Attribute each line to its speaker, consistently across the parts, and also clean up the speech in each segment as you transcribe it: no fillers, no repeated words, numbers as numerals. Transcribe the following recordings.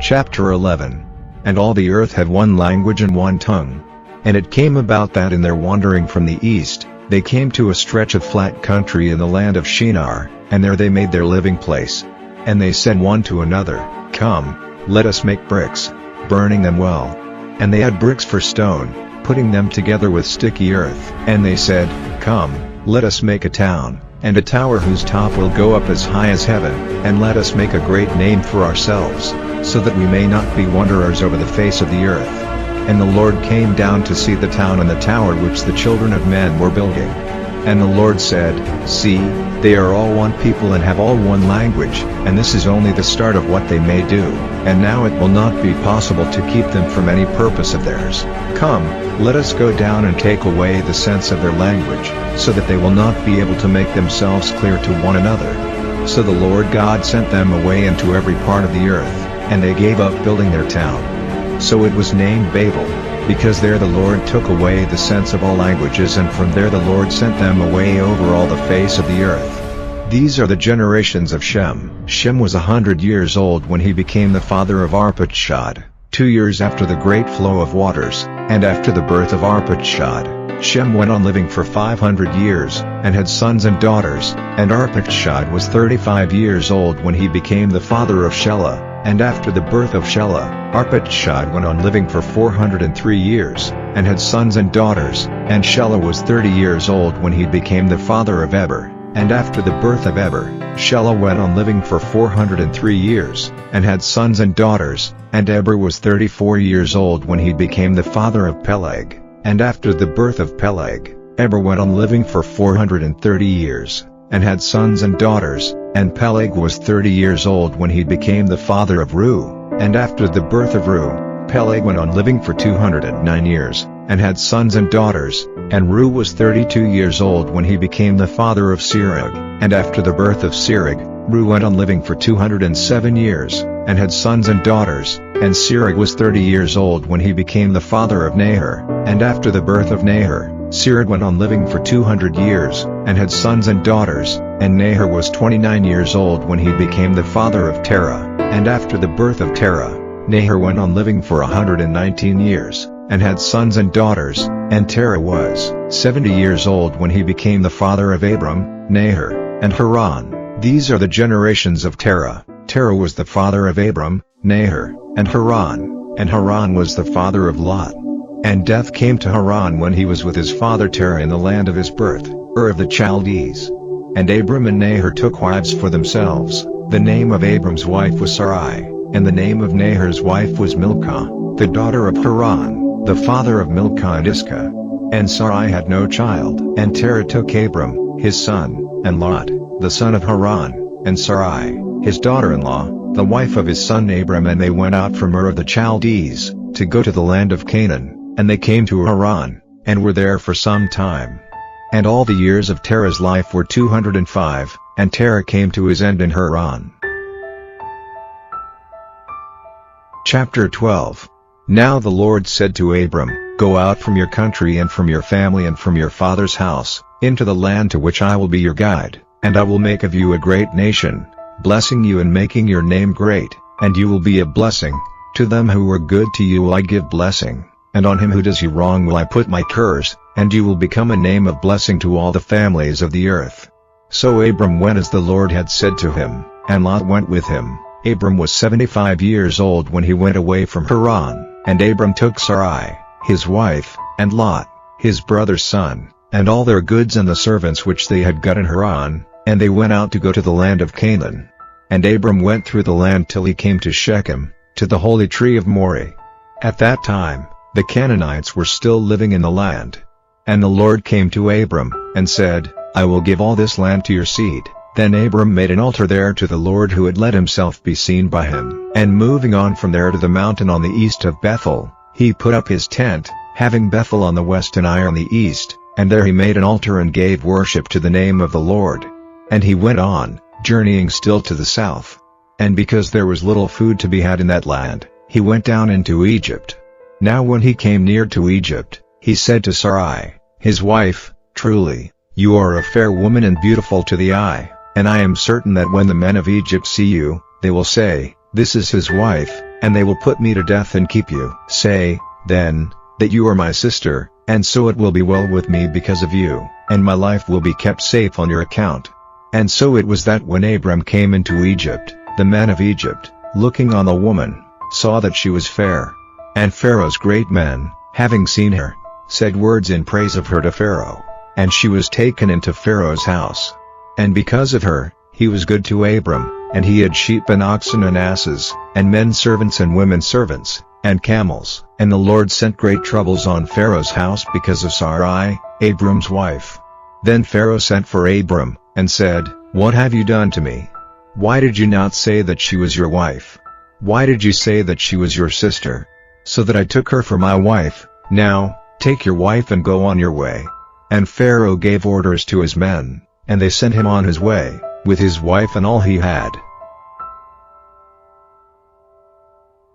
Speaker 1: Chapter 11. And all the earth had one language and one tongue. And it came about that in their wandering from the east, they came to a stretch of flat country in the land of Shinar, and there they made their living place. And they said one to another, Come, let us make bricks, burning them well. And they had bricks for stone, putting them together with sticky earth. And they said, Come, let us make a town, and a tower whose top will go up as high as heaven, and let us make a great name for ourselves, so that we may not be wanderers over the face of the earth. And the Lord came down to see the town and the tower which the children of men were building. And the Lord said, See, they are all one people and have all one language, and this is only the start of what they may do, and now it will not be possible to keep them from any purpose of theirs. Come, let us go down and take away the sense of their language, so that they will not be able to make themselves clear to one another. So the Lord God sent them away into every part of the earth, and they gave up building their town. So it was named Babel, because there the Lord took away the sense of all languages, and from there the Lord sent them away over all the face of the earth. These are the generations of Shem. Shem was 100 years old when he became the father of Arpachshad, 2 years after the great flow of waters, and after the birth of Arpachshad, Shem went on living for 500 years, and had sons and daughters, and Arpachshad was 35 years old when he became the father of Shelah. And after the birth of Shelah, Arpachshad went on living for 403 years, and had sons and daughters, and Shelah was 30 years old when he became the father of Eber. And after the birth of Eber, Shelah went on living for 403 years, and had sons and daughters, and Eber was 34 years old when he became the father of Peleg. And after the birth of Peleg, Eber went on living for 430 years, and had sons and daughters, and Peleg was 30 years old when he became the father of Reu. And after the birth of Reu, Peleg went on living for 209 years, and had sons and daughters, and Reu was 32 years old when he became the father of Serug. And after the birth of Serug, Reu went on living for 207 years, and had sons and daughters, and Serug was 30 years old when he became the father of Nahor. And after the birth of Nahor, Serug went on living for 200 years, and had sons and daughters, and Nahor was 29 years old when he became the father of Terah. And after the birth of Terah, Nahor went on living for 119 years, and had sons and daughters, and Terah was 70 years old when he became the father of Abram, Nahor, and Haran. These are the generations of Terah. Terah was the father of Abram, Nahor, and Haran was the father of Lot. And death came to Haran when he was with his father Terah in the land of his birth, Ur of the Chaldees. And Abram and Nahor took wives for themselves. The name of Abram's wife was Sarai, and the name of Nahor's wife was Milcah, the daughter of Haran, the father of Milcah and Iscah. And Sarai had no child. And Terah took Abram, his son, and Lot, the son of Haran, and Sarai, his daughter-in-law, the wife of his son Abram, and they went out from Ur of the Chaldees, to go to the land of Canaan. And they came to Haran, and were there for some time. And all the years of Terah's life were 205, and Terah came to his end in Haran. Chapter 12. Now the Lord said to Abram, Go out from your country and from your family and from your father's house, into the land to which I will be your guide, and I will make of you a great nation, blessing you and making your name great, and you will be a blessing. To them who are good to you will I give blessing, and on him who does you wrong will I put my curse, and you will become a name of blessing to all the families of the earth. So Abram went as the Lord had said to him, and Lot went with him. Abram was 75 years old when he went away from Haran, and Abram took Sarai, his wife, and Lot, his brother's son, and all their goods and the servants which they had got in Haran, and they went out to go to the land of Canaan. And Abram went through the land till he came to Shechem, to the holy tree of Moreh. At that time, the Canaanites were still living in the land. And the Lord came to Abram, and said, I will give all this land to your seed. Then Abram made an altar there to the Lord who had let himself be seen by him. And moving on from there to the mountain on the east of Bethel, he put up his tent, having Bethel on the west and Ai on the east, and there he made an altar and gave worship to the name of the Lord. And he went on, journeying still to the south. And because there was little food to be had in that land, he went down into Egypt. Now when he came near to Egypt, he said to Sarai, his wife, Truly, you are a fair woman and beautiful to the eye, and I am certain that when the men of Egypt see you, they will say, This is his wife, and they will put me to death and keep you. Say, then, that you are my sister, and so it will be well with me because of you, and my life will be kept safe on your account." And so it was that when Abram came into Egypt, the men of Egypt, looking on the woman, saw that she was fair. And Pharaoh's great men, having seen her, said words in praise of her to Pharaoh, and she was taken into Pharaoh's house. And because of her, he was good to Abram, and he had sheep and oxen and asses, and men servants and women servants, and camels. And the Lord sent great troubles on Pharaoh's house because of Sarai, Abram's wife. Then Pharaoh sent for Abram, and said, "What have you done to me? Why did you not say that she was your wife? Why did you say that she was your sister? So that I took her for my wife. Now, take your wife and go on your way." And Pharaoh gave orders to his men, and they sent him on his way, with his wife and all he had.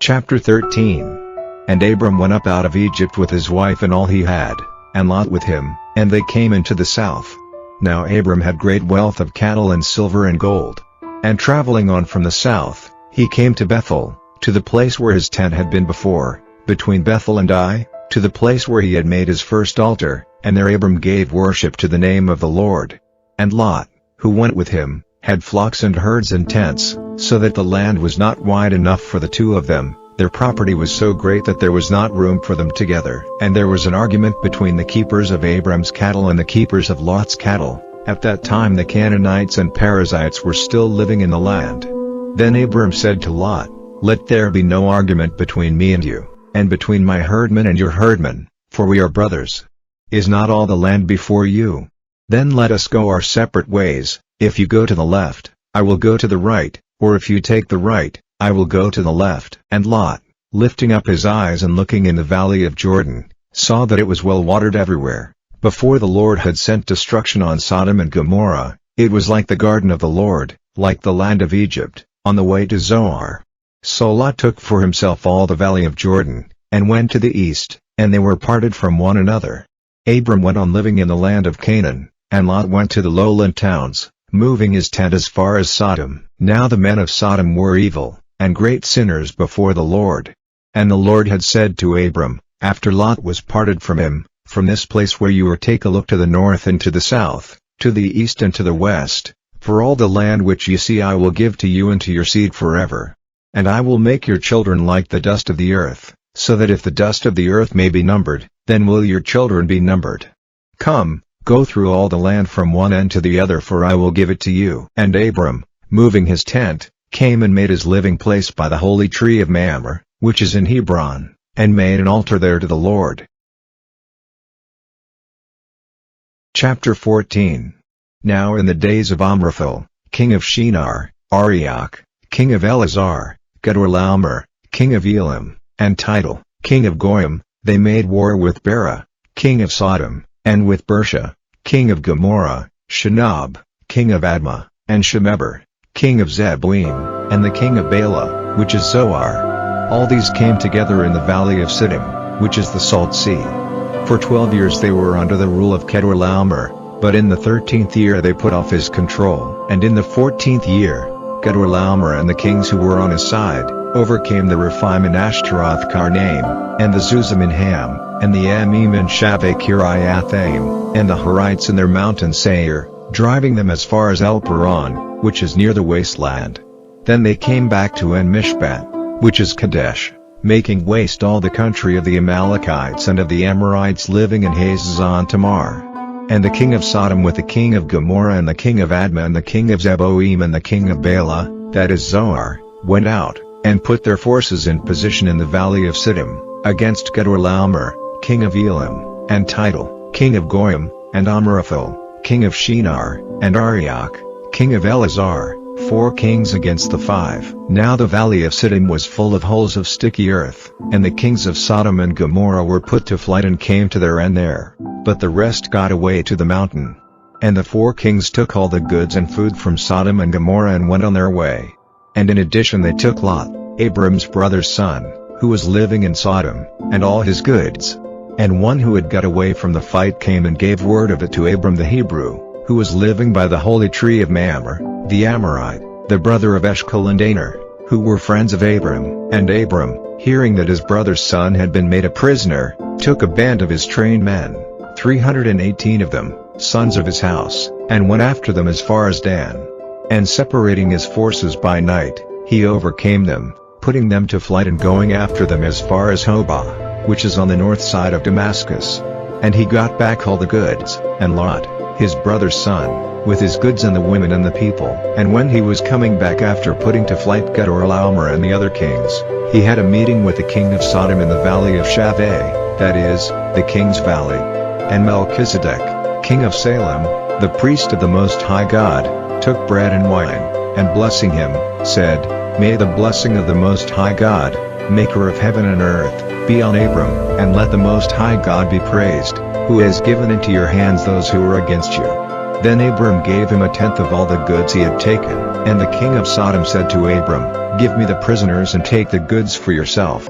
Speaker 1: Chapter 13. And Abram went up out of Egypt with his wife and all he had, and Lot with him, and they came into the south. Now Abram had great wealth of cattle and silver and gold. And traveling on from the south, he came to Bethel, to the place where his tent had been before, between Bethel and Ai, to the place where he had made his first altar, and there Abram gave worship to the name of the Lord. And Lot, who went with him, had flocks and herds and tents, so that the land was not wide enough for the two of them. Their property was so great that there was not room for them together. And there was an argument between the keepers of Abram's cattle and the keepers of Lot's cattle. At that time the Canaanites and Perizzites were still living in the land. Then Abram said to Lot, "Let there be no argument between me and you, and between my herdmen and your herdmen, for we are brothers. Is not all the land before you? Then let us go our separate ways. If you go to the left, I will go to the right, or if you take the right, I will go to the left." And Lot, lifting up his eyes and looking in the valley of Jordan, saw that it was well watered everywhere. Before the Lord had sent destruction on Sodom and Gomorrah, it was like the garden of the Lord, like the land of Egypt, on the way to Zoar. So Lot took for himself all the valley of Jordan, and went to the east, and they were parted from one another. Abram went on living in the land of Canaan, and Lot went to the lowland towns, moving his tent as far as Sodom. Now the men of Sodom were evil, and great sinners before the Lord. And the Lord had said to Abram, after Lot was parted from him, "From this place where you are take a look to the north and to the south, to the east and to the west, for all the land which you see I will give to you and to your seed forever. And I will make your children like the dust of the earth, so that if the dust of the earth may be numbered, then will your children be numbered. Come, go through all the land from one end to the other, for I will give it to you." And Abram, moving his tent, came and made his living place by the holy tree of Mamre, which is in Hebron, and made an altar there to the Lord. Chapter 14. Now in the days of Amraphel, king of Shinar, Arioch, king of Elazar, Gedorlaomer, king of Elam, and Tidal, king of Goyim, they made war with Bera, king of Sodom, and with Bersha, king of Gomorrah, Shinab, king of Admah, and Shemeber, king of Zeboim, and the king of Bela, which is Zoar. All these came together in the valley of Siddim, which is the Salt Sea. For 12 years they were under the rule of Kedorlaomer, but in the 13th year they put off his control. And in the 14th year, Kedorlaomer and the kings who were on his side, overcame the Rephaim in Ashtaroth Karnaim, and the Zuzim in Ham, and the Amim in Shaveh Kiriathaim, and the Horites in their mountain Seir, driving them as far as El Paran, which is near the wasteland. Then they came back to En Mishpat, which is Kadesh, making waste all the country of the Amalekites and of the Amorites living in Hazazon Tamar. And the king of Sodom with the king of Gomorrah and the king of Admah and the king of Zeboim and the king of Bela, that is Zoar, went out, and put their forces in position in the valley of Siddim, against Gedorlaomer, king of Elam, and Tidal, king of Goyim, and Amraphel, king of Shinar, and Arioch, king of Elazar, 4 kings against the 5. Now the valley of Siddim was full of holes of sticky earth, and the kings of Sodom and Gomorrah were put to flight and came to their end there, but the rest got away to the mountain. And the 4 kings took all the goods and food from Sodom and Gomorrah and went on their way. And in addition they took Lot, Abram's brother's son, who was living in Sodom, and all his goods. And one who had got away from the fight came and gave word of it to Abram the Hebrew, who was living by the holy tree of Mamre, the Amorite, the brother of Eshcol and Aner, who were friends of Abram. And Abram, hearing that his brother's son had been made a prisoner, took a band of his trained men, 318 of them, sons of his house, and went after them as far as Dan. And separating his forces by night, he overcame them, putting them to flight and going after them as far as Hobah, which is on the north side of Damascus. And he got back all the goods, and Lot, his brother's son, with his goods and the women and the people. And when he was coming back after putting to flight Gedorlaomer and the other kings, he had a meeting with the king of Sodom in the valley of Shaveh, that is, the king's valley. And Melchizedek, king of Salem, the priest of the Most High God, took bread and wine, and blessing him, said, May the blessing of the Most High God, maker of heaven and earth, be on Abram, and let the Most High God be praised, who has given into your hands those who are against you. Then Abram gave him a tenth of all the goods he had taken. And the king of Sodom said to Abram, Give me the prisoners and take the goods for yourself.